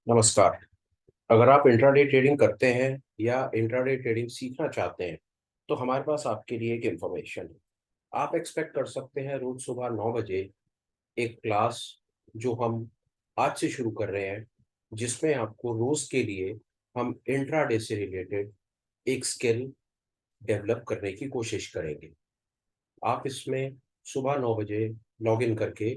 नमस्कार। अगर आप इंट्राडे ट्रेडिंग करते हैं या इंट्राडे ट्रेडिंग सीखना चाहते हैं तो हमारे पास आपके लिए एक इंफॉर्मेशन है। आप एक्सपेक्ट कर सकते हैं रोज सुबह 9 बजे एक क्लास जो हम आज से शुरू कर रहे हैं, जिसमें आपको रोज के लिए हम इंट्राडे से रिलेटेड एक स्किल डेवलप करने की कोशिश करेंगे। आप इसमें सुबह 9 बजे लॉग इन करके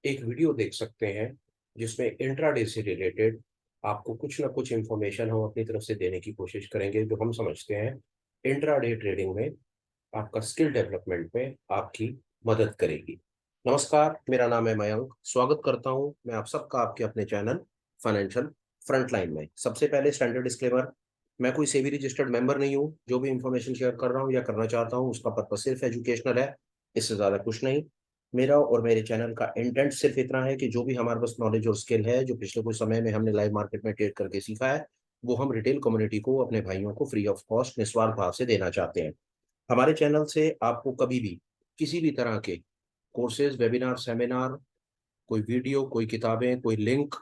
एक वीडियो देख सकते हैं, जिसमें इंट्राडे से रिलेटेड आपको कुछ ना कुछ इंफॉर्मेशन हम अपनी तरफ से देने की कोशिश करेंगे, जो हम समझते हैं इंट्राडे ट्रेडिंग में आपका स्किल डेवलपमेंट में आपकी मदद करेगी। नमस्कार, मेरा नाम है मयंक। स्वागत करता हूं मैं आप सबका आपके अपने चैनल फाइनेंशियल फ्रंटलाइन में। सबसे पहले स्टैंडर्ड डिस्क्लेमर, मैं कोई सेबी रजिस्टर्ड मेंबर नहीं हूं। जो भी इंफॉर्मेशन शेयर कर रहा हूं या करना चाहता हूं उसका पर्पस सिर्फ एजुकेशनल है, इससे ज़्यादा कुछ नहीं। मेरा और मेरे चैनल का इंटेंट सिर्फ इतना है कि जो भी हमारे पास नॉलेज और स्किल है, जो पिछले कुछ समय में हमने लाइव मार्केट में ट्रेड करके सीखा है, वो हम रिटेल कम्युनिटी को, अपने भाइयों को फ्री ऑफ कॉस्ट निस्वार्थ भाव से देना चाहते हैं। हमारे चैनल से आपको कभी भी किसी भी तरह के कोर्सेज, वेबिनार, सेमिनार, कोई वीडियो, कोई किताबें, कोई लिंक,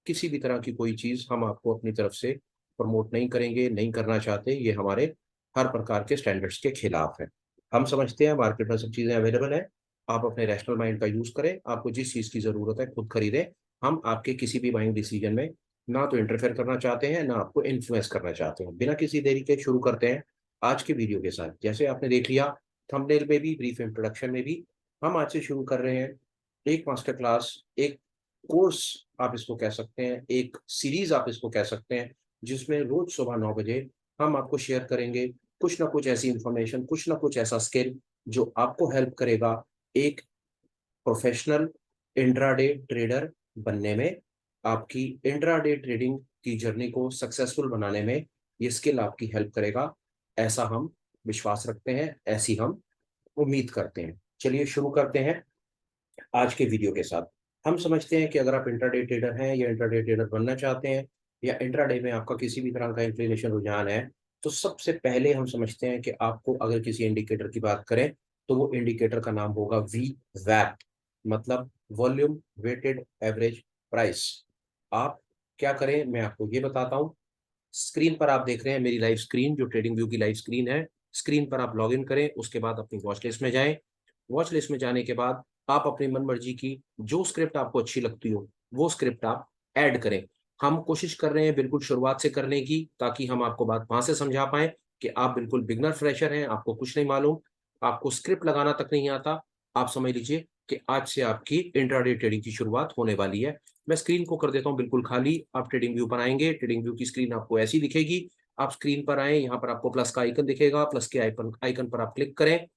किसी भी तरह की कोई चीज़ हम आपको अपनी तरफ से प्रमोट नहीं करेंगे, नहीं करना चाहते। ये हमारे हर प्रकार के स्टैंडर्ड्स के खिलाफ है। हम समझते हैं मार्केट में सब चीज़ें अवेलेबल है। आप अपने रैशनल माइंड का यूज़ करें, आपको जिस चीज़ की ज़रूरत है खुद खरीदें। हम आपके किसी भी बाइंग डिसीजन में ना तो इंटरफेयर करना चाहते हैं, ना आपको इन्फ्लुएंस करना चाहते हैं। बिना किसी देरी के शुरू करते हैं आज के वीडियो के साथ। जैसे आपने देख लिया थंबनेल में भी, ब्रीफ इंट्रोडक्शन में भी, हम आज से शुरू कर रहे हैं एक मास्टर क्लास, एक कोर्स आप इसको कह सकते हैं, एक सीरीज आप इसको कह सकते हैं, जिसमें रोज सुबह 9 बजे हम आपको शेयर करेंगे कुछ ना कुछ ऐसी इंफॉर्मेशन, कुछ ना कुछ ऐसा स्किल जो आपको हेल्प करेगा एक प्रोफेशनल इंट्राडे ट्रेडर बनने में। आपकी इंट्राडे ट्रेडिंग की जर्नी को सक्सेसफुल बनाने में ये स्किल आपकी हेल्प करेगा, ऐसा हम विश्वास रखते हैं, ऐसी हम उम्मीद करते हैं। चलिए शुरू करते हैं आज के वीडियो के साथ। हम समझते हैं कि अगर आप इंट्राडे ट्रेडर हैं या इंट्राडे ट्रेडर बनना चाहते हैं या इंट्राडे में आपका किसी भी तरह का इंक्लिनेशन, रुझान है, तो सबसे पहले हम समझते हैं कि आपको अगर किसी इंडिकेटर की बात करें तो वो इंडिकेटर का नाम होगा वी वैप, मतलब वॉल्यूम वेटेड एवरेज प्राइस। आप क्या करें मैं आपको ये बताता हूँ। स्क्रीन पर आप देख रहे हैं मेरी लाइव स्क्रीन, जो ट्रेडिंग व्यू की लाइव स्क्रीन है। स्क्रीन पर आप लॉग इन करें, उसके बाद अपनी वॉच लिस्ट में जाएं। वॉच लिस्ट में जाने के बाद आप अपनी मन मर्जी की जो स्क्रिप्ट आपको अच्छी लगती हो वो स्क्रिप्ट आप ऐड करें। हम कोशिश कर रहे हैं बिल्कुल शुरुआत से करने की, ताकि हम आपको बात वहां से समझा पाए कि आप बिल्कुल बिगनर फ्रेशर हैं, आपको कुछ नहीं मालूम, आपको स्क्रिप्ट लगाना तक नहीं आता। आप समझ लीजिए कि आज से आपकी इंट्राडे ट्रेडिंग की शुरुआत होने वाली है। मैं स्क्रीन को कर देता हूँ बिल्कुल खाली। आप ट्रेडिंग व्यू पर आएंगे, ट्रेडिंग व्यू की स्क्रीन आपको ऐसी दिखेगी। आप स्क्रीन पर आए, यहाँ पर आपको प्लस का आइकन दिखेगा, प्लस के आइकन आइकन पर आप क्लिक करें।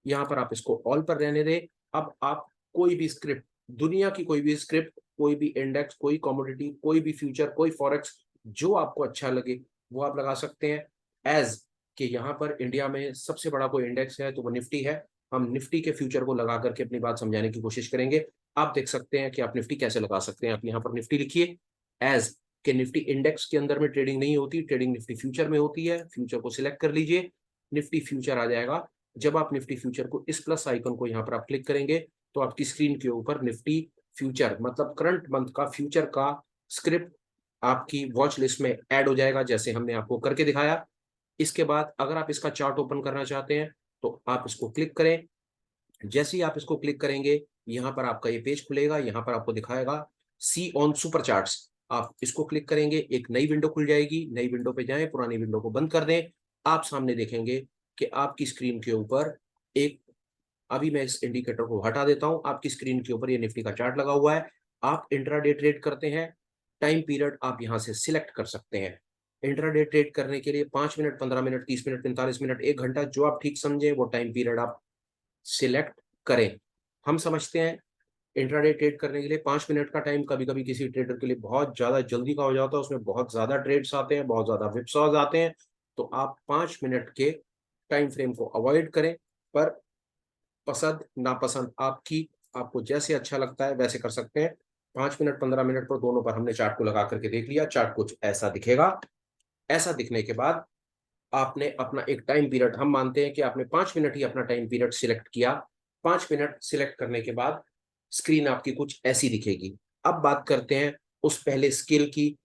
यहाँ पर आप इसको ऑल पर रहने दें। अब आप कोई भी स्क्रिप्ट, दुनिया की कोई भी स्क्रिप्ट, कोई भी इंडेक्स, कोई कमोडिटी, कोई भी फ्यूचर, कोई फॉरेक्स, जो आपको अच्छा लगे वो आप लगा सकते हैं। एज कि यहाँ पर इंडिया में सबसे बड़ा कोई इंडेक्स है तो वो निफ्टी है। हम निफ्टी के फ्यूचर को लगा करके अपनी बात समझाने की कोशिश करेंगे। आप देख सकते हैं कि आप निफ्टी कैसे लगा सकते हैं। आप यहाँ पर निफ्टी लिखिए। एज कि निफ्टी इंडेक्स के अंदर में ट्रेडिंग नहीं होती, ट्रेडिंग निफ्टी फ्यूचर में होती है। फ्यूचर को सिलेक्ट कर लीजिए, निफ्टी फ्यूचर आ जाएगा। जब आप निफ्टी फ्यूचर को, इस प्लस आइकन को यहाँ पर आप क्लिक करेंगे तो आपकी स्क्रीन के ऊपर निफ्टी फ्यूचर, मतलब करंट मंथ का फ्यूचर का स्क्रिप्ट आपकी वॉच लिस्ट में ऐड हो जाएगा, जैसे हमने आपको करके दिखाया। इसके बाद अगर आप इसका चार्ट ओपन करना चाहते हैं तो आप इसको क्लिक करें। जैसे ही आप इसको क्लिक करेंगे यहाँ पर आपका ये पेज खुलेगा। यहाँ पर आपको दिखाएगा सी ऑन सुपर चार्ट्स। आप इसको क्लिक करेंगे, एक नई विंडो खुल जाएगी। नई विंडो पे जाएं, पुरानी विंडो को बंद कर दें। आप सामने देखेंगे कि आपकी स्क्रीन के ऊपर एक, अभी मैं इस इंडिकेटर को हटा देता हूं, आपकी स्क्रीन के ऊपर ये निफ्टी का चार्ट लगा हुआ है। आप इंट्राडे ट्रेड करते हैं, टाइम पीरियड आप यहां से सिलेक्ट कर सकते हैं। इंट्राडे ट्रेड करने के लिए 5 मिनट, 15 मिनट, 30 मिनट, 45 मिनट, 1 घंटा, जो आप ठीक समझे वो टाइम पीरियड आप सिलेक्ट करें। हम समझते हैं इंट्राडे ट्रेड करने के लिए 5 मिनट का टाइम कभी कभी किसी ट्रेडर के लिए बहुत ज्यादा जल्दी का हो जाता है, उसमें बहुत ज्यादा ट्रेड्स आते हैं, बहुत ज्यादा विप्सॉज आते हैं। तो आप 5 मिनट के टाइम फ्रेम को अवॉइड करें। पर पसंद नापसंद आपकी, आपको जैसे अच्छा लगता है वैसे कर सकते हैं। 5 मिनट, 15 मिनट पर दोनों पर हमने चार्ट को लगा करके देख लिया। चार्ट कुछ ऐसा दिखेगा। ऐसा दिखने के बाद आपने अपना एक टाइम पीरियड, हम मानते हैं कि आपने 5 मिनट ही अपना टाइम पीरियड सिलेक्ट किया। 5 मिनट सिलेक्ट करने के बाद स्क्रीन आपकी कुछ ऐसी दिखेगी। अब बात करते हैं उस पहले स्किल की,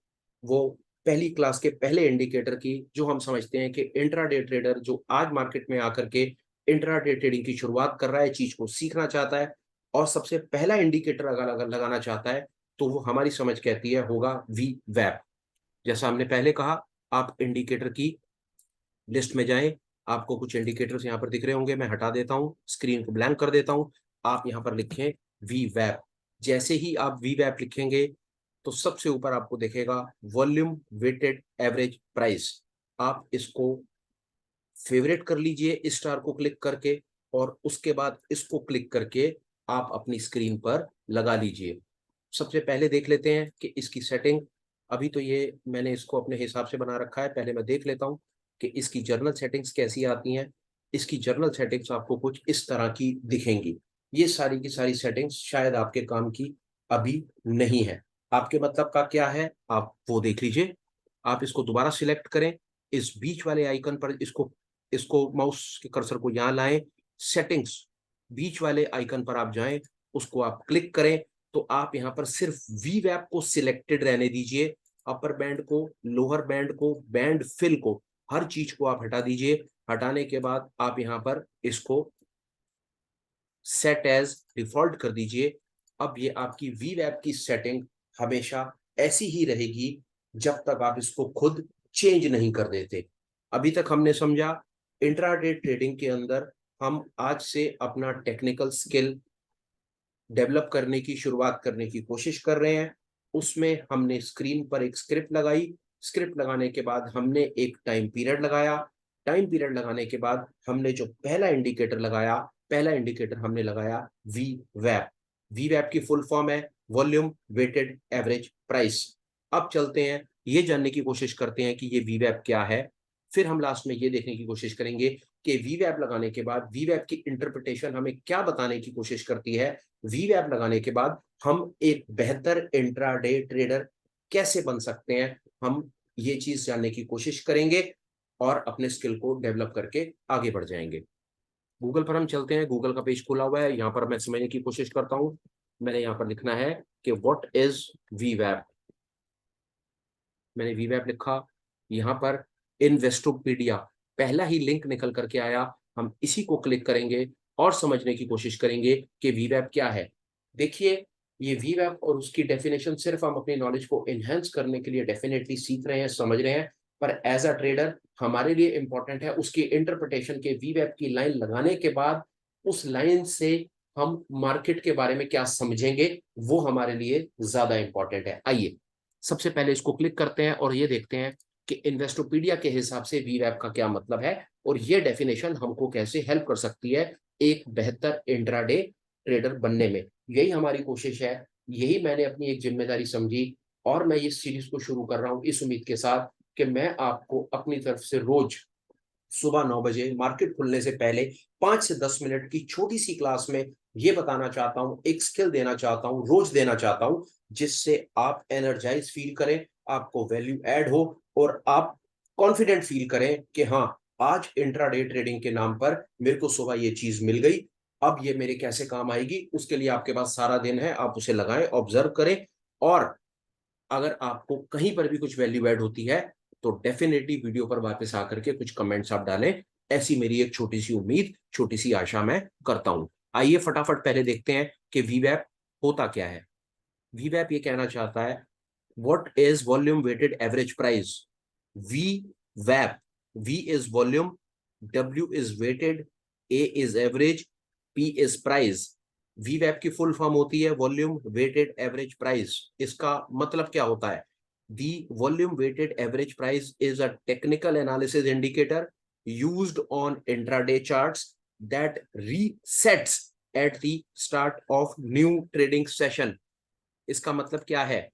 वो पहली क्लास के पहले इंडिकेटर की, जो हम समझते हैं कि इंट्राडे ट्रेडर जो आज मार्केट में आकर के इंट्राडे ट्रेडिंग की शुरुआत कर रहा है, चीज को सीखना चाहता है और सबसे पहला इंडिकेटर अगर लगाना चाहता है, तो वो हमारी समझ कहती है होगा वी वैप। जैसा हमने पहले कहा, आप इंडिकेटर की लिस्ट में जाएं, आपको कुछ इंडिकेटर्स यहाँ पर दिख रहे होंगे, मैं हटा देता हूँ, स्क्रीन को ब्लैंक कर देता हूँ। आप यहाँ पर लिखें वी वैप। जैसे ही आप वी वैप लिखेंगे तो सबसे ऊपर आपको दिखेगा वॉल्यूम वेटेड एवरेज प्राइस। आप इसको फेवरेट कर लीजिए इस स्टार को क्लिक करके, और उसके बाद इसको क्लिक करके आप अपनी स्क्रीन पर लगा लीजिए। सबसे पहले देख लेते हैं कि इसकी सेटिंग, अभी तो ये मैंने इसको अपने हिसाब से बना रखा है, पहले मैं देख लेता हूँ कि इसकी जर्नल सेटिंग्स कैसी आती हैं। इसकी जर्नल सेटिंग्स आपको कुछ इस तरह की दिखेंगी। ये सारी की सारी सेटिंग्स शायद आपके काम की अभी नहीं है। आपके मतलब का क्या है, आप वो देख लीजिए। आप इसको दोबारा सिलेक्ट करें, इस बीच वाले आइकन पर इसको इसको माउस के कर्सर को यहाँ लाएं, सेटिंग्स बीच वाले आइकन पर आप जाएं, उसको आप क्लिक करें, तो आप यहाँ पर सिर्फ वी वैप को सिलेक्टेड रहने दीजिए। अपर बैंड को, लोअर बैंड को, बैंड फिल को, हर चीज को आप हटा दीजिए। हटाने के बाद आप यहाँ पर इसको सेट एज डिफॉल्ट कर दीजिए। अब ये आपकी वी वैप की सेटिंग हमेशा ऐसी ही रहेगी जब तक आप इसको खुद चेंज नहीं कर देते। अभी तक हमने समझा इंट्राडे ट्रेडिंग के अंदर हम आज से अपना टेक्निकल स्किल डेवलप करने की शुरुआत करने की कोशिश कर रहे हैं। उसमें हमने स्क्रीन पर एक स्क्रिप्ट लगाई, स्क्रिप्ट लगाने के बाद हमने एक टाइम पीरियड लगाया, टाइम पीरियड लगाने के बाद हमने जो पहला इंडिकेटर लगाया, पहला इंडिकेटर हमने लगाया वी वैप। वी वैप की फुल फॉर्म है वॉल्यूम वेटेड एवरेज प्राइस। अब चलते हैं, ये जानने की कोशिश करते हैं कि ये वी वैप क्या है। फिर हम लास्ट में ये देखने की कोशिश करेंगे कि वी वैप लगाने के बाद वी वैप की इंटरप्रिटेशन हमें क्या बताने की कोशिश करती है। वी वैप लगाने के बाद हम एक बेहतर इंट्राडे ट्रेडर कैसे बन सकते हैं, हम ये चीज जानने की कोशिश करेंगे और अपने स्किल को डेवलप करके आगे बढ़ जाएंगे। गूगल पर हम चलते हैं, गूगल का पेज खुला हुआ है, यहाँ पर मैं समझने की कोशिश करता हूँ। मैंने यहाँ पर लिखना है कि व्हाट इज वी वैप। मैंने वी वैप लिखा, यहाँ पर इन्वेस्टोपीडिया पहला ही लिंक निकल करके आया। हम इसी को क्लिक करेंगे और समझने की कोशिश करेंगे कि वी वैप क्या है। देखिए, ये वी वैप और उसकी डेफिनेशन सिर्फ हम अपनी नॉलेज को एनहेंस करने के लिए डेफिनेटली सीख रहे हैं, समझ रहे हैं, पर एज अ ट्रेडर हमारे लिए इंपॉर्टेंट है उसकी इंटरप्रिटेशन के वी वैप की लाइन लगाने के बाद उस लाइन से हम मार्केट के बारे में क्या समझेंगे, वो हमारे लिए ज्यादा इंपॉर्टेंट है। आइए सबसे पहले इसको क्लिक करते हैं और ये देखते हैं कि इन्वेस्टोपीडिया के हिसाब से वी वैप का क्या मतलब है और ये डेफिनेशन हमको कैसे हेल्प कर सकती है एक बेहतर इंट्राडे ट्रेडर बनने में। यही हमारी कोशिश है, यही मैंने अपनी एक जिम्मेदारी समझी और मैं इस सीरीज को शुरू कर रहा हूं इस उम्मीद के साथ कि मैं आपको अपनी तरफ से रोज सुबह 9 बजे मार्केट खुलने से पहले 5 से 10 मिनट की छोटी सी क्लास में ये बताना चाहता हूँ, एक स्किल देना चाहता हूँ, रोज देना चाहता हूँ, जिससे आप एनर्जाइज फील करें, आपको वैल्यू ऐड हो और आप कॉन्फिडेंट फील करें कि हाँ, आज इंट्राडे ट्रेडिंग के नाम पर मेरे को सुबह ये चीज मिल गई, अब ये मेरे कैसे काम आएगी, उसके लिए आपके पास सारा दिन है, आप उसे लगाएं, ऑब्जर्व करें। और अगर आपको कहीं पर भी कुछ वैल्यू ऐड होती है तो डेफिनेटली वीडियो पर वापस आकर के कुछ कमेंट्स आप डालें। ऐसी मेरी एक छोटी सी उम्मीद, छोटी सी आशा मैं करता हूं। आइए फटाफट पहले देखते हैं कि वीवैप होता क्या है। वीवैप ये कहना चाहता है what is volume weighted average price. We वैप, we is volume, W is weighted, A is average, P is price. वीवैप की फुल फॉर्म होती है वॉल्यूम वेटेड एवरेज प्राइस। इसका मतलब क्या होता है? The volume weighted average price is a technical analysis indicator used on intraday charts that resets at the start of new trading session। इसका मतलब क्या है?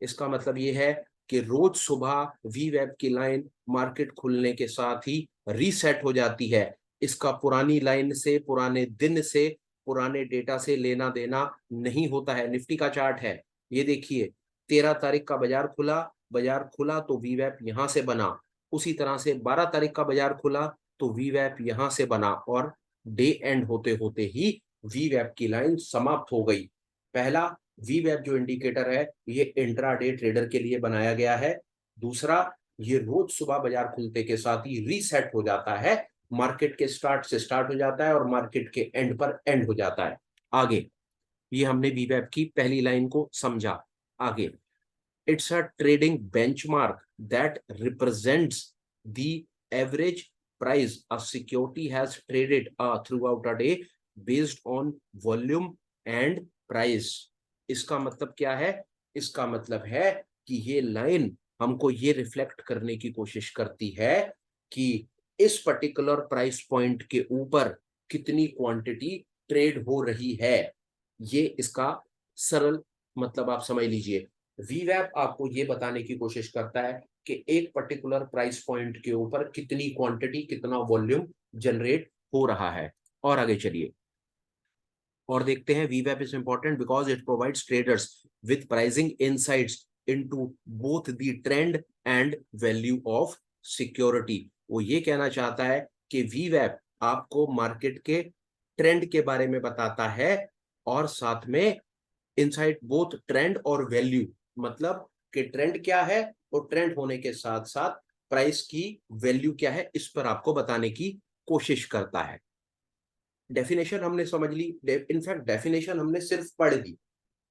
इसका मतलब ये है कि रोज सुबह वी वेब की लाइन मार्केट खुलने के साथ ही रीसेट हो जाती है। इसका पुरानी लाइन से, पुराने दिन से, पुराने डेटा से लेना देना नहीं होता है। निफ्टी का चार्ट है, ये देखिए, 13 तारीख का बाजार खुला तो वी वेब यहां से बना। उसी तरह से 12 तारीख का बाजार खुला तो वी वेब यहां से बना और डे एंड होते होते ही वी वेब की लाइन समाप्त हो गई। पहला वी वेब जो इंडिकेटर है ये इंट्राडे ट्रेडर के लिए बनाया गया है। दूसरा, ये रोज सुबह बाजार खुलते के साथ ही रीसेट हो जाता है, मार्केट के स्टार्ट से स्टार्ट हो जाता है और मार्केट के एंड पर एंड हो जाता है। आगे, ये हमने वीवैप की पहली लाइन को समझा। आगे, it's a trading benchmark that represents the average price a security has traded throughout a day based on volume and price। इसका मतलब क्या है? इसका मतलब है कि ये लाइन हमको ये रिफ्लेक्ट करने की कोशिश करती है कि इस पर्टिकुलर प्राइस पॉइंट के ऊपर कितनी क्वांटिटी ट्रेड हो रही है। ये इसका सरल मतलब आप समझ लीजिए। वीवैप आपको ये बताने की कोशिश करता है कि एक पर्टिकुलर प्राइस पॉइंट के ऊपर कितनी क्वांटिटी, कितना वॉल्यूम जनरेट हो रहा है। और आगे चलिए और देखते हैं। वीवैप is important because it provides traders with pricing insights into both the trend and value of security. वो ये कहना चाहता है कि वीवैप आपको मार्केट के ट्रेंड के बारे में बताता है और साथ में इनसाइड बोथ ट्रेंड और वैल्यू, मतलब कि ट्रेंड क्या है और ट्रेंड होने के साथ साथ प्राइस की वैल्यू क्या है, इस पर आपको बताने की कोशिश करता है। डेफिनेशन हमने समझ ली। इनफैक्ट डेफिनेशन हमने सिर्फ पढ़ ली।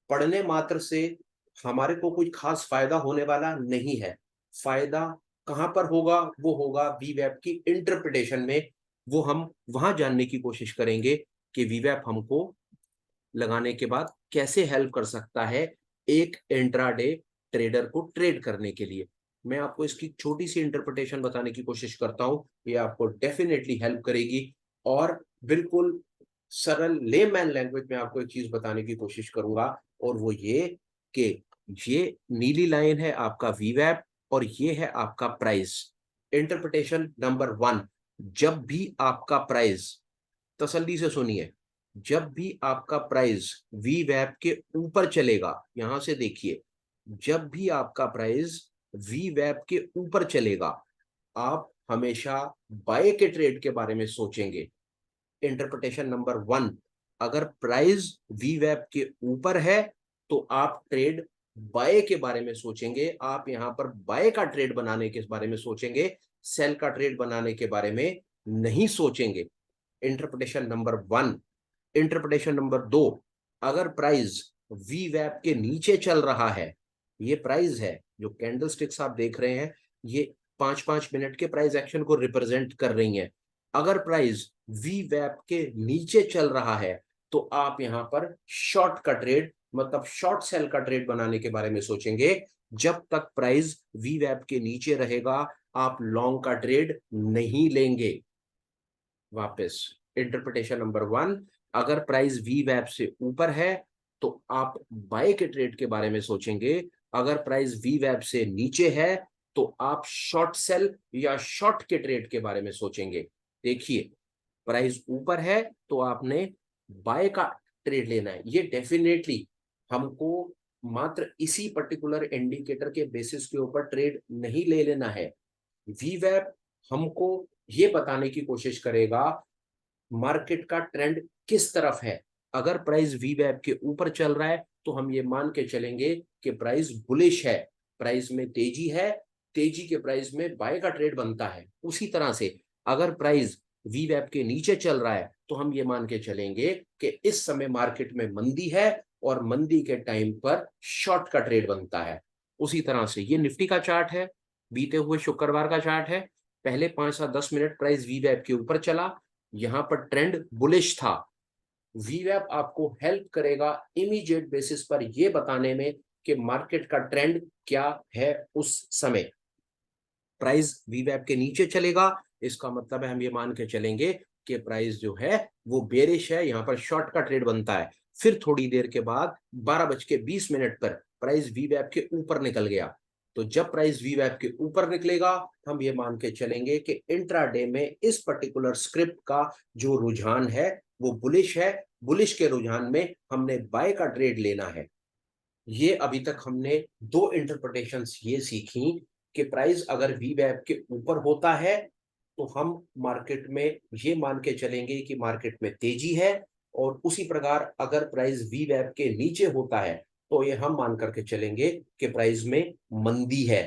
पढ़ने मात्र से हमारे को कोई खास फायदा होने वाला नहीं है। फायदा कहां पर होगा? वो होगा वीवैप की इंटरप्रिटेशन में। वो हम वहां जानने की कोशिश करेंगे कि वीवैप हमको लगाने के बाद कैसे हेल्प कर सकता है एक इंट्राडे ट्रेडर को ट्रेड करने के लिए। मैं आपको इसकी छोटी सी इंटरप्रिटेशन बताने की कोशिश करता हूं। ये आपको डेफिनेटली हेल्प करेगी। और बिल्कुल सरल लेमैन लैंग्वेज में आपको एक चीज बताने की कोशिश करूंगा, और वो ये कि ये नीली लाइन है आपका वीवैप और ये है आपका प्राइस। इंटरप्रिटेशन नंबर 1, जब भी आपका प्राइस, तसल्ली से सुनिए, जब भी आपका प्राइस वीवैप के ऊपर चलेगा, यहां से देखिए, जब भी आपका प्राइस वीवैप के ऊपर चलेगा, आप हमेशा बाय के ट्रेड के बारे में सोचेंगे। इंटरप्रिटेशन नंबर 1, अगर प्राइस वीवैप के ऊपर है तो आप ट्रेड बाय के बारे में सोचेंगे। आप यहां पर बाय का ट्रेड बनाने के बारे में सोचेंगे, सेल का ट्रेड बनाने के बारे में नहीं सोचेंगे। Interpretation number 1। इंटरप्रिटेशन नंबर 2, अगर प्राइस वीवैप के नीचे चल रहा है, ये प्राइस है जो कैंडल स्टिक्स आप देख रहे हैं, ये 5-5 मिनट के प्राइस एक्शन को रिप्रेजेंट कर रही हैं। अगर प्राइस वीवैप के नीचे चल रहा है तो आप यहां पर शॉर्ट का ट्रेड, मतलब शॉर्ट सेल का ट्रेड बनाने के बारे में सोचेंगे। जब तक प्राइस वीवैप के नीचे रहेगा आप लॉन्ग का ट्रेड नहीं लेंगे। वापस, इंटरप्रिटेशन नंबर 1, अगर प्राइस वीवैप से ऊपर है तो आप बाय के ट्रेड के बारे में सोचेंगे। अगर प्राइस वीवैप से नीचे है तो आप शॉर्ट सेल या शॉर्ट के ट्रेड के बारे में सोचेंगे। देखिए, प्राइस ऊपर है तो आपने बाय का ट्रेड लेना है। ये डेफिनेटली हमको मात्र इसी पर्टिकुलर इंडिकेटर के बेसिस के ऊपर ट्रेड नहीं ले लेना है। वीवैप हमको ये बताने की कोशिश करेगा मार्केट का ट्रेंड किस तरफ है। अगर प्राइस वीवैप के ऊपर चल रहा है तो हम ये मान के चलेंगे कि प्राइस बुलिश है, प्राइस में तेजी है, तेजी के प्राइस में बाय का ट्रेड बनता है। उसी तरह से अगर प्राइस वीवैप के नीचे चल रहा है तो हम ये मान के चलेंगे कि इस समय मार्केट में मंदी है और मंदी के टाइम पर शॉर्ट का ट्रेड बनता है। उसी तरह से ये निफ्टी का चार्ट है, बीते हुए शुक्रवार का चार्ट है। पहले 5 से 10 मिनट प्राइस वीवैप के ऊपर चला, यहां पर ट्रेंड बुलिश था। वीवैप आपको हेल्प करेगा इमीडिएट बेसिस पर यह बताने में कि मार्केट का ट्रेंड क्या है। उस समय प्राइस वीवैप के नीचे चलेगा, इसका मतलब है हम ये मान के चलेंगे कि प्राइस जो है वो बेरिश है, यहां पर शॉर्ट का ट्रेड बनता है। फिर थोड़ी देर के बाद 12:20 पर प्राइस वीवैप के ऊपर निकल गया। तो जब प्राइस वीवैप के ऊपर निकलेगा हम ये मान के चलेंगे कि इंट्राडे में इस पर्टिकुलर स्क्रिप्ट का जो रुझान है वो बुलिश है। बुलिश के रुझान में हमने बाय का ट्रेड लेना है। ये अभी तक हमने दो इंटरप्रिटेशंस ये सीखी कि प्राइस अगर वीवैप के ऊपर होता है तो हम मार्केट में ये मान के चलेंगे कि मार्केट में तेजी है, और उसी प्रकार अगर प्राइस वीवैप के नीचे होता है तो ये हम मान करके चलेंगे कि प्राइस में मंदी है।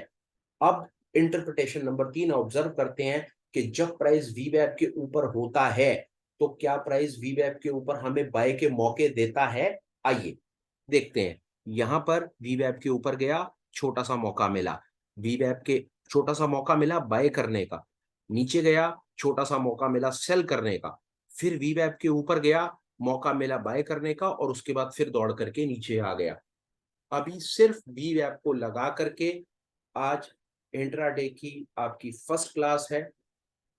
अब इंटरप्रिटेशन नंबर 3 ऑब्जर्व करते हैं कि जब प्राइस वीवैप के ऊपर होता है तो क्या प्राइस वीवैप के ऊपर हमें बाय के मौके देता है। आइए देखते हैं। यहां पर वीवैप के ऊपर गया, छोटा सा मौका मिला, वीवैप के छोटा सा मौका मिला बाय करने का, नीचे गया, छोटा सा मौका मिला सेल करने का, फिर वीवैप के ऊपर गया, मौका मिला बाय करने का, और उसके बाद फिर दौड़ करके नीचे आ गया। अभी सिर्फ वीवैप को लगा करके आज इंट्राडे की आपकी फर्स्ट क्लास है।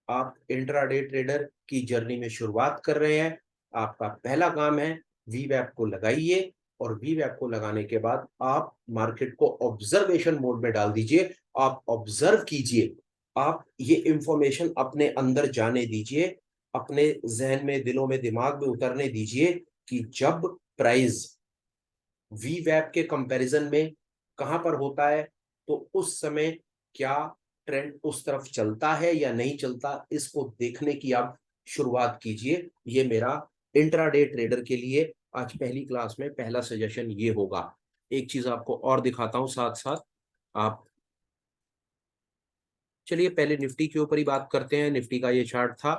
आप इंट्राडे ट्रेडर की जर्नी में शुरुआत कर रहे हैं। आपका पहला काम है वीवैप को लगाइए, और वीवैप को लगाने के बाद आप मार्केट को ऑब्जर्वेशन मोड में डाल दीजिए। आप ऑब्जर्व कीजिए, आप ये इंफॉर्मेशन अपने अंदर जाने दीजिए, अपने जहन में, दिलों में, दिमाग में उतरने दीजिए कि जब प्राइस वीवैप के कंपैरिजन में कहां पर होता है तो उस समय क्या ट्रेंड उस तरफ चलता है या नहीं चलता, इसको देखने की आप शुरुआत कीजिए। ये मेरा इंट्राडे ट्रेडर के लिए आज पहली क्लास में पहला सजेशन ये होगा। एक चीज आपको और दिखाता हूं साथ साथ। आप चलिए पहले निफ्टी के ऊपर ही बात करते हैं। निफ्टी का ये चार्ट था।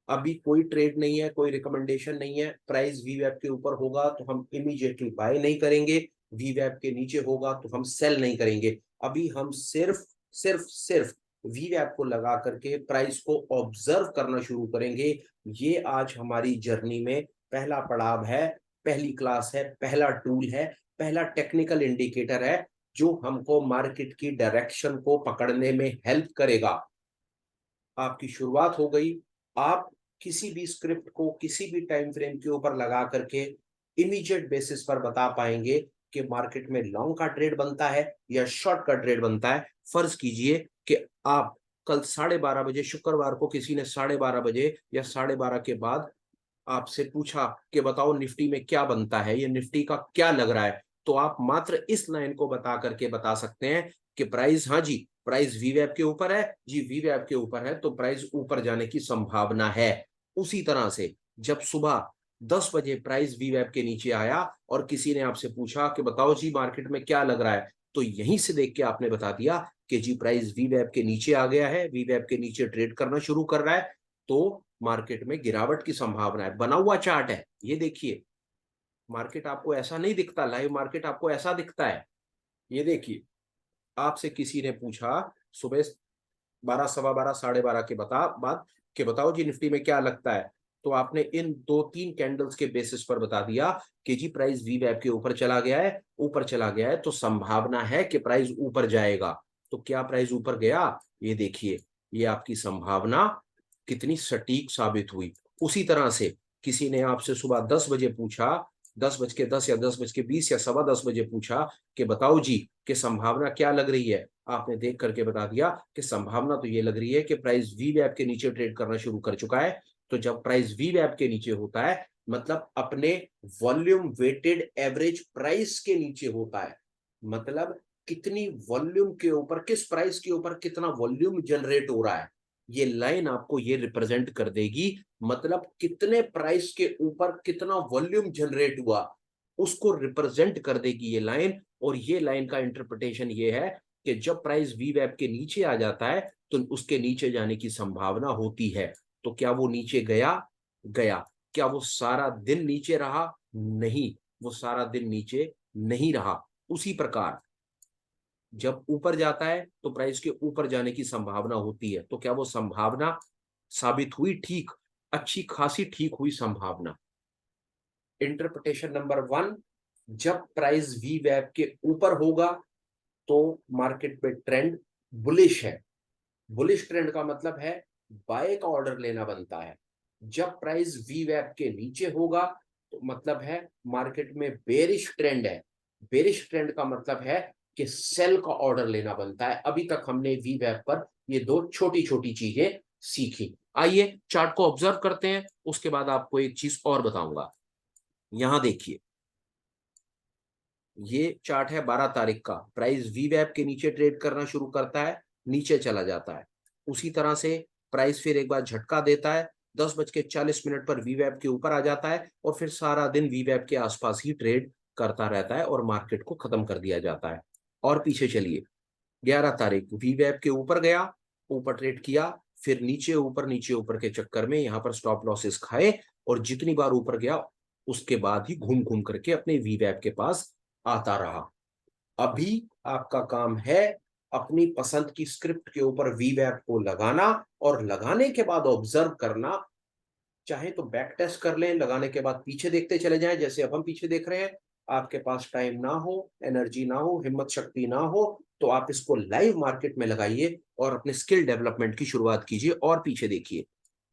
अभी कोई ट्रेड नहीं है, कोई रिकमेंडेशन नहीं है। प्राइस वीवैप के ऊपर होगा तो हम इमीडिएटली बाय नहीं करेंगे, वीवैप के नीचे होगा तो हम सेल नहीं करेंगे। अभी हम सिर्फ सिर्फ सिर्फ वीवैप को लगा करके प्राइस को ऑब्जर्व करना शुरू करेंगे। ये आज हमारी जर्नी में पहला पड़ाव है, पहली क्लास है, पहला टूल है, पहला टेक्निकल इंडिकेटर है जो हमको मार्केट की डायरेक्शन को पकड़ने में हेल्प करेगा। आपकी शुरुआत हो गई। आप किसी भी स्क्रिप्ट को किसी भी टाइम फ्रेम के ऊपर लगा करके इमीडिएट बेसिस पर बता पाएंगे कि मार्केट में लॉन्ग का ट्रेड बनता है या शॉर्ट का ट्रेड बनता है। फर्ज कीजिए कि आप कल 12:30 बजे, शुक्रवार को किसी ने 12:30 बजे या 12:30 के बाद आपसे पूछा कि बताओ निफ्टी में क्या बनता है, ये निफ्टी का क्या लग रहा है, तो आप मात्र इस लाइन को बता करके बता सकते हैं कि प्राइस, हाँ जी, प्राइस वीवैप के ऊपर है जी, वीवैप के ऊपर है तो प्राइस ऊपर जाने की संभावना है। उसी तरह से जब सुबह 10 बजे प्राइस वीवैप के नीचे आया और किसी ने आपसे पूछा कि बताओ जी मार्केट में क्या लग रहा है, तो यहीं से देख के आपने बता दिया कि जी प्राइस वीवैप के नीचे आ गया है, वीवैप के नीचे ट्रेड करना शुरू कर रहा है, तो मार्केट में गिरावट की संभावना है। बना हुआ चार्ट है, ये देखिए। मार्केट आपको ऐसा नहीं दिखता, लाइव मार्केट आपको ऐसा दिखता है। ये देखिए, आपसे किसी ने पूछा सुबह 12, सवा 12, 12:30 के बाद कि बताओ जी निफ्टी में क्या लगता है, तो आपने इन 2-3 कैंडल्स के बेसिस पर बता दिया कि जी प्राइस वीवैप के ऊपर चला गया है, ऊपर चला गया है तो संभावना है कि प्राइस ऊपर जाएगा। तो क्या प्राइस ऊपर गया? ये देखिए, ये आपकी संभावना कितनी सटीक साबित हुई। उसी तरह से किसी ने आपसे सुबह 10 बजे पूछा, 10:10 या 10:20 या सवा 10 बजे पूछा कि बताओ जी कि संभावना क्या लग रही है, आपने देख करके बता दिया कि संभावना तो ये लग रही है कि प्राइस वीवैप के नीचे ट्रेड करना शुरू कर चुका है। तो जब प्राइस वीवैप के नीचे होता है मतलब अपने वॉल्यूम वेटेड एवरेज प्राइस के नीचे होता है, मतलब कितनी वॉल्यूम के ऊपर, किस प्राइस के ऊपर कितना वॉल्यूम जनरेट हो रहा है, ये लाइन आपको ये रिप्रेजेंट कर देगी। मतलब कितने प्राइस के ऊपर कितना वॉल्यूम जनरेट हुआ, उसको रिप्रेजेंट कर देगी ये लाइन। और ये लाइन का इंटरप्रिटेशन ये है कि जब प्राइस वीवैप के नीचे आ जाता है तो उसके नीचे जाने की संभावना होती है। तो क्या वो नीचे गया? गया। क्या वो सारा दिन नीचे रहा? नहीं, वो सारा दिन नीचे नहीं रहा। उसी प्रकार जब ऊपर जाता है तो प्राइस के ऊपर जाने की संभावना होती है। तो क्या वो संभावना साबित हुई ठीक? अच्छी खासी ठीक हुई संभावना। इंटरप्रिटेशन नंबर 1, जब प्राइस वी वैप के ऊपर होगा तो मार्केट पे ट्रेंड बुलिश है। बुलिश ट्रेंड का मतलब है बाय का ऑर्डर लेना बनता है। जब प्राइस वी वैप के नीचे होगा तो मतलब है मार्केट में बेरिश ट्रेंड है। बेरिश ट्रेंड का मतलब है कि सेल का ऑर्डर लेना बनता है। अभी तक हमने वी वैप पर ये दो छोटी छोटी चीजें सीखी। आइए चार्ट को ऑब्जर्व करते हैं, उसके बाद आपको एक चीज और बताऊंगा। यहां देखिए, ये चार्ट है 12 तारीख का। प्राइस वीवैप के नीचे ट्रेड करना शुरू करता है, नीचे चला जाता है। उसी तरह से प्राइस फिर एक बार झटका देता है, 10:40 पर वीवैप के ऊपर आ जाता है और फिर सारा दिन वीवैप के आसपास ही ट्रेड करता रहता है और मार्केट को खत्म कर दिया जाता है। और पीछे चलिए, 11 तारीख वीवैप के ऊपर गया, ऊपर ट्रेड किया, फिर नीचे ऊपर के चक्कर में यहाँ पर स्टॉप लॉसेस खाए, और जितनी बार ऊपर गया उसके बाद ही घूम घूम करके अपने वीवैप के पास आता रहा। अभी आपका काम है अपनी पसंद की स्क्रिप्ट के ऊपर वीवैप को लगाना, और लगाने के बाद ऑब्जर्व करना। चाहे तो बैक टेस्ट कर लें, लगाने के बाद पीछे देखते चले जाएं, जैसे अब हम पीछे देख रहे हैं। आपके पास टाइम ना हो, एनर्जी ना हो, हिम्मत शक्ति ना हो, तो आप इसको लाइव मार्केट में लगाइए और अपने स्किल डेवलपमेंट की शुरुआत कीजिए और पीछे देखिए।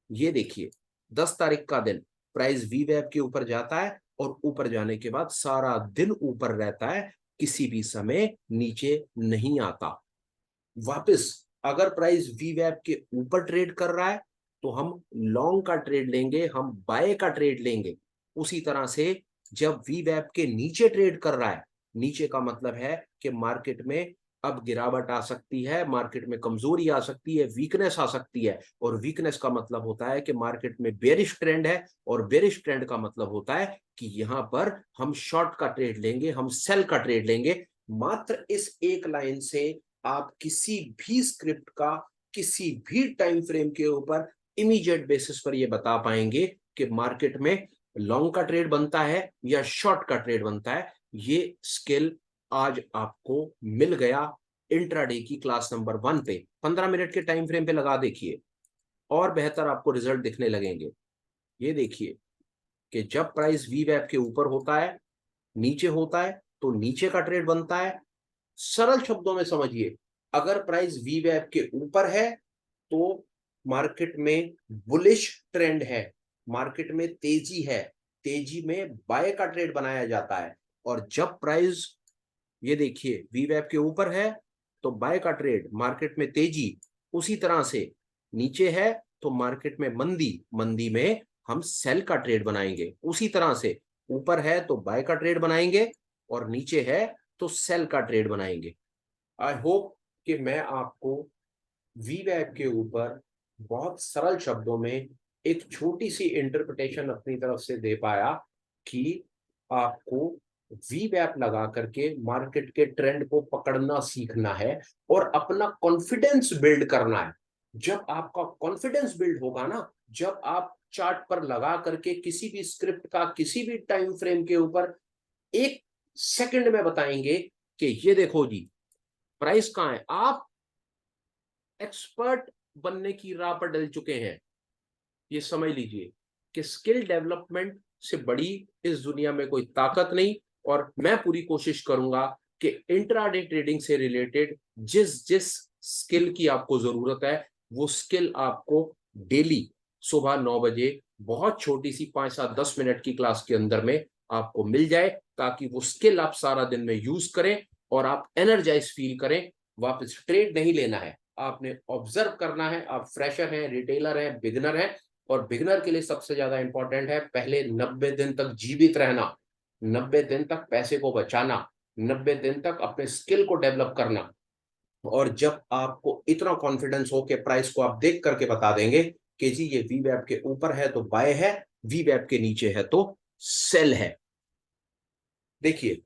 ये देखिए 10 तारीख का दिन प्राइस वीवैप के ऊपर जाता है, और ऊपर जाने के बाद सारा दिन ऊपर रहता है, किसी भी समय नीचे नहीं आता। वापस अगर प्राइस वीवैप के ऊपर ट्रेड कर रहा है तो हम लॉन्ग का ट्रेड लेंगे, हम बाय का ट्रेड लेंगे। उसी तरह से जब वीवैप के नीचे ट्रेड कर रहा है, नीचे का मतलब है कि मार्केट में अब गिरावट आ सकती है, मार्केट में कमजोरी आ सकती है, वीकनेस आ सकती है। और वीकनेस का मतलब होता है कि मार्केट में बेरिश ट्रेंड है, और बेरिश ट्रेंड का मतलब होता है कि यहां पर हम शॉर्ट का ट्रेड लेंगे, हम सेल का ट्रेड लेंगे। मात्र इस एक लाइन से आप किसी भी स्क्रिप्ट का किसी भी टाइम फ्रेम के ऊपर इमीडिएट बेसिस पर यह बता पाएंगे कि मार्केट में लॉन्ग का ट्रेड बनता है या शॉर्ट का ट्रेड बनता है। ये स्किल आज आपको मिल गया इंट्राडे की क्लास नंबर 1 पे। 15 मिनट के टाइम फ्रेम पे लगा देखिए, और बेहतर आपको रिजल्ट दिखने लगेंगे। ये देखिए कि जब प्राइस वीवैप के ऊपर होता है, नीचे होता है, तो नीचे का ट्रेड बनता है। सरल शब्दों में समझिए, अगर प्राइस वीवैप के ऊपर है तो मार्केट में बुलिश ट्रेंड है, मार्केट में तेजी है, तेजी में बाय का ट्रेड बनाया जाता है। और जब प्राइस ये देखिए वीवैप के ऊपर है तो बाय का ट्रेड, मार्केट में तेजी। उसी तरह से नीचे है तो मार्केट में मंदी, मंदी में हम सेल का ट्रेड बनाएंगे। उसी तरह से ऊपर है तो बाय का ट्रेड बनाएंगे, और नीचे है तो सेल का ट्रेड बनाएंगे। आई होप कि मैं आपको वीवैप के ऊपर बहुत सरल शब्दों में एक छोटी सी इंटरप्रिटेशन अपनी तरफ से दे पाया कि आपको वीवैप लगा करके मार्केट के ट्रेंड को पकड़ना सीखना है और अपना कॉन्फिडेंस बिल्ड करना है। जब आपका कॉन्फिडेंस बिल्ड होगा ना, जब आप चार्ट पर लगा करके किसी भी स्क्रिप्ट का किसी भी टाइम फ्रेम के ऊपर एक सेकंड में बताएंगे कि ये देखो जी प्राइस कहां है, आप एक्सपर्ट बनने की राह पर डल चुके हैं। ये समझ लीजिए कि स्किल डेवलपमेंट से बड़ी इस दुनिया में कोई ताकत नहीं। और मैं पूरी कोशिश करूंगा कि इंट्राडे ट्रेडिंग से रिलेटेड जिस जिस स्किल की आपको जरूरत है, वो स्किल आपको डेली सुबह 9 बजे बहुत छोटी सी 5 7 10 मिनट की क्लास के अंदर में आपको मिल जाए, ताकि वो स्किल आप सारा दिन में यूज करें और आप एनर्जाइज फील करें। वापस ट्रेड नहीं लेना है, आपने ऑब्जर्व करना है। आप फ्रेशर हैं, रिटेलर हैं, बिगनर हैं, और बिगनर के लिए सबसे ज्यादा इंपॉर्टेंट है पहले 90 दिन तक जीवित रहना, 90 दिन तक पैसे को बचाना, 90 दिन तक अपने स्किल को डेवलप करना। और जब आपको इतना कॉन्फिडेंस हो कि प्राइस को आप देख करके बता देंगे कि जी ये वीवैप के ऊपर है तो बाय है, वीवैप के नीचे है तो सेल है। देखिए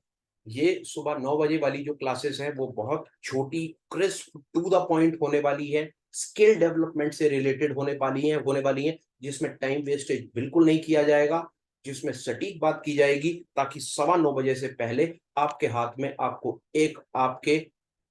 ये सुबह 9 बजे वाली जो क्लासेस है वो बहुत छोटी, क्रिस्प, टू द पॉइंट होने वाली है, स्किल डेवलपमेंट से रिलेटेड होने वाली है, जिसमें टाइम वेस्टेज बिल्कुल नहीं किया जाएगा, जिसमें सटीक बात की जाएगी, ताकि 9:15 से पहले आपके हाथ में आपको एक आपके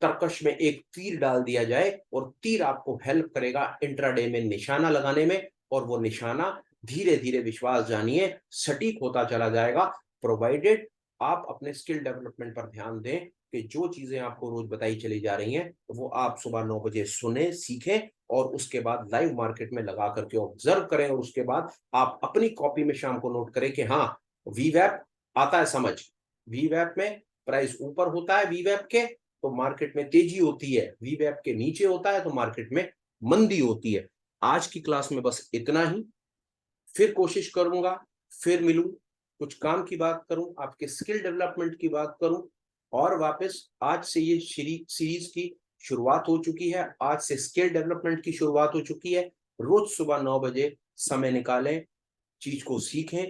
तरकश में एक तीर डाल दिया जाए, और तीर आपको हेल्प करेगा इंट्राडे में निशाना लगाने में। और वो निशाना धीरे धीरे, विश्वास जानिए, सटीक होता चला जाएगा, प्रोवाइडेड आप अपने स्किल डेवलपमेंट पर ध्यान दें कि जो चीजें आपको रोज बताई चली जा रही हैं वो आप सुबह 9 बजे सुने, सीखें, और उसके बाद लाइव मार्केट में लगा करके ऑब्जर्व करें। और उसके बाद आप अपनी कॉपी में शाम को नोट करें कि हाँ वीवैप आता है समझ, वीवैप में प्राइस ऊपर होता है वीवैप के तो मार्केट में तेजी होती है, वीवैप के नीचे होता है तो मार्केट में मंदी होती है। आज की क्लास में बस इतना ही। फिर कोशिश करूंगा, फिर मिलूं, कुछ काम की बात करूं, आपके स्किल डेवलपमेंट की बात करूं। और वापस आज से ये सीरीज की शुरुआत हो चुकी है, आज से स्किल डेवलपमेंट की शुरुआत हो चुकी है। रोज सुबह 9 बजे समय निकालें, चीज को सीखें,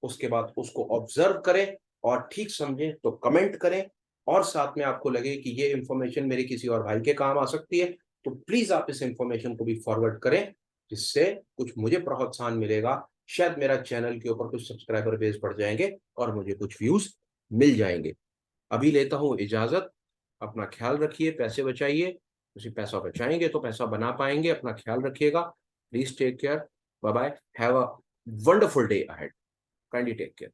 उसके बाद उसको ऑब्जर्व करें, और ठीक समझें तो कमेंट करें। और साथ में आपको लगे कि ये इंफॉर्मेशन मेरे किसी और भाई के काम आ सकती है, तो प्लीज आप इस इंफॉर्मेशन को भी फॉरवर्ड करें, जिससे कुछ मुझे प्रोत्साहन मिलेगा। शायद मेरा चैनल के ऊपर कुछ सब्सक्राइबर बेस बढ़ जाएंगे और मुझे कुछ व्यूज मिल जाएंगे। अभी लेता हूँ इजाजत। अपना ख्याल रखिए, पैसे बचाइए, उसी पैसा बचाएंगे तो पैसा बना पाएंगे। अपना ख्याल रखिएगा। Please take care. Bye bye. Have a wonderful day ahead. Kindly take care.